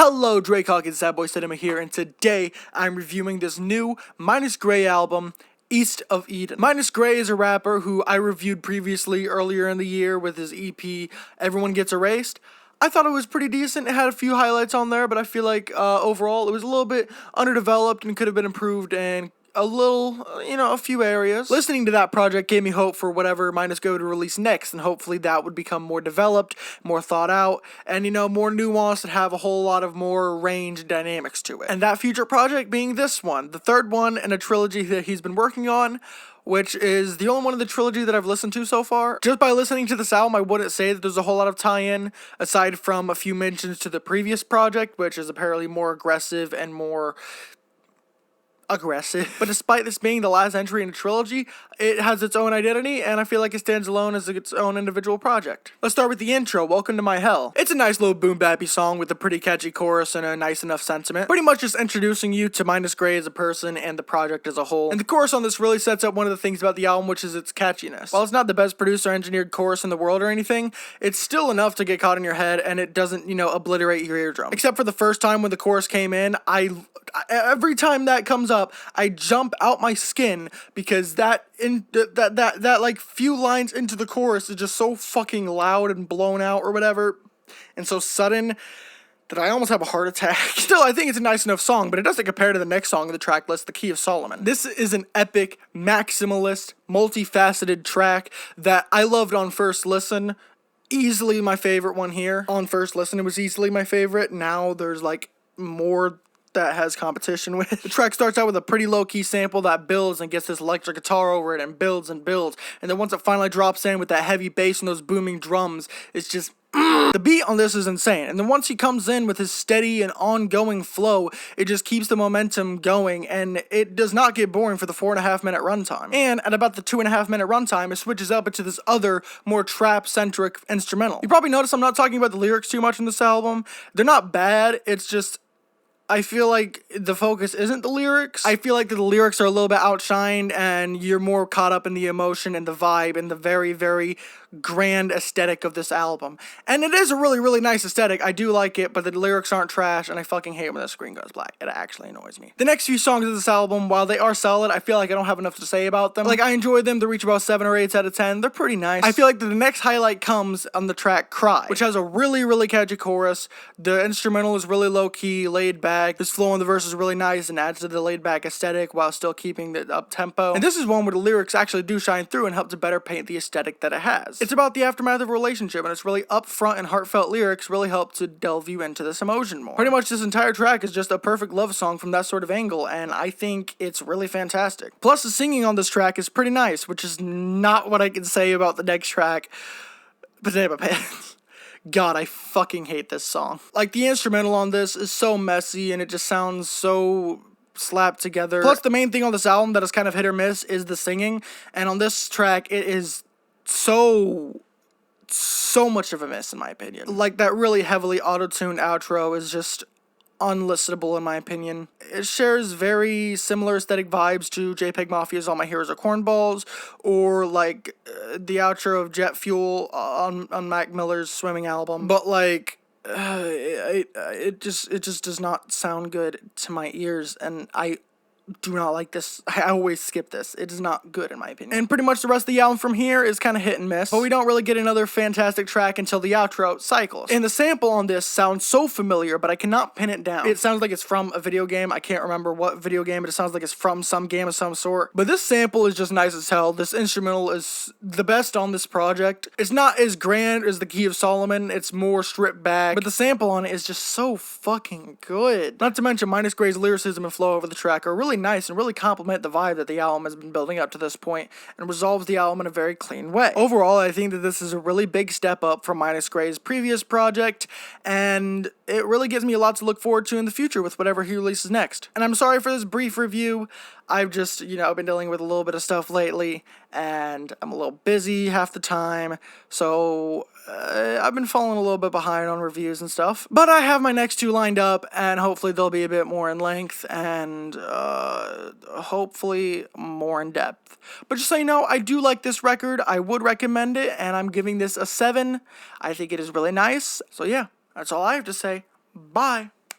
Hello, Drake Hawkins, Sadboy Cinema here, and today I'm reviewing this new Minus Gray album, East of Eden. Minus Gray is a rapper who I reviewed previously earlier in the year with his EP, Everyone Gets Erased. I thought it was pretty decent. It had a few highlights on there, but I feel like overall it was a little bit underdeveloped and could have been improved and a little, a few areas. Listening to that project gave me hope for whatever Minus Go to release next, and hopefully that would become more developed, more thought out, and, more nuanced and have a whole lot of more range and dynamics to it. And that future project being this one, the third one in a trilogy that he's been working on, which is the only one of the trilogy that I've listened to so far. Just by listening to this album, I wouldn't say that there's a whole lot of tie-in, aside from a few mentions to the previous project, which is apparently more aggressive and more aggressive. But despite this being the last entry in a trilogy, it has its own identity, and I feel like it stands alone as its own individual project. Let's start with the intro, Welcome to My Hell. It's a nice little boom-bappy song with a pretty catchy chorus and a nice enough sentiment. Pretty much just introducing you to Minus Gray as a person and the project as a whole. And the chorus on this really sets up one of the things about the album, which is its catchiness. While it's not the best producer-engineered chorus in the world or anything, it's still enough to get caught in your head, and it doesn't, obliterate your eardrum. Except for the first time when the chorus came in, every time that comes up, I jump out my skin because that like few lines into the chorus is just so fucking loud and blown out or whatever, and so sudden that I almost have a heart attack. Still, I think it's a nice enough song, but it doesn't compare to the next song on the track list, The Key of Solomon. This is an epic, maximalist, multifaceted track that I loved on first listen. Easily my favorite one here. On first listen, it was easily my favorite. Now there's like more that has competition with. The track starts out with a pretty low-key sample that builds and gets this electric guitar over it and builds, and then once it finally drops in with that heavy bass and those booming drums, it's just the beat on this is insane. And then once he comes in with his steady and ongoing flow, it just keeps the momentum going, and it does not get boring for the 4.5 minute runtime. And at about the 2.5 minute runtime, it switches up into this other, more trap-centric instrumental. You probably notice I'm not talking about the lyrics too much in this album. They're not bad, it's just I feel like the focus isn't the lyrics. I feel like the lyrics are a little bit outshined, and you're more caught up in the emotion and the vibe and the very, very grand aesthetic of this album. And it is a really, really nice aesthetic. I do like it, but the lyrics aren't trash, and I fucking hate when the screen goes black. It actually annoys me. The next few songs of this album, while they are solid, I feel like I don't have enough to say about them. Like, I enjoyed them. They reach about 7 or 8 out of 10. They're pretty nice. I feel like the next highlight comes on the track Cry, which has a really, really catchy chorus. The instrumental is really low-key, laid back. This flow in the verse is really nice and adds to the laid-back aesthetic while still keeping the up-tempo. And this is one where the lyrics actually do shine through and help to better paint the aesthetic that it has. It's about the aftermath of a relationship, and it's really upfront and heartfelt lyrics really help to delve you into this emotion more. Pretty much this entire track is just a perfect love song from that sort of angle, and I think it's really fantastic. Plus, the singing on this track is pretty nice, which is not what I can say about the next track, Banana Pants. God, I fucking hate this song. Like, the instrumental on this is so messy, and it just sounds so slapped together. Plus, the main thing on this album that is kind of hit or miss is the singing, and on this track, it is so much of a miss, in my opinion. Like, that really heavily auto-tuned outro is just unlistenable, in my opinion. It shares very similar aesthetic vibes to JPEG Mafia's All My Heroes Are Cornballs, or like the outro of Jet Fuel on Mac Miller's Swimming album. But like, it just does not sound good to my ears, and I do not like this. I always skip this. It is not good, in my opinion. And pretty much the rest of the album from here is kind of hit and miss, but we don't really get another fantastic track until the outro, Cycles. And the sample on this sounds so familiar, but I cannot pin it down. It sounds like it's from a video game. I can't remember what video game, but it sounds like it's from some game of some sort. But this sample is just nice as hell. This instrumental is the best on this project. It's not as grand as The Key of Solomon. It's more stripped back, but the sample on it is just so fucking good. Not to mention Minus Gray's lyricism and flow over the track are really nice and really complement the vibe that the album has been building up to this point, and resolves the album in a very clean way. Overall, I think that this is a really big step up from Minus Gray's previous project, and it really gives me a lot to look forward to in the future with whatever he releases next. And I'm sorry for this brief review. I've just, been dealing with a little bit of stuff lately, and I'm a little busy half the time, so I've been falling a little bit behind on reviews and stuff. But I have my next 2 lined up, and hopefully they'll be a bit more in length, and hopefully more in depth. But just so you know, I do like this record. I would recommend it, and I'm giving this a 7. I think it is really nice. So yeah, that's all I have to say. Bye.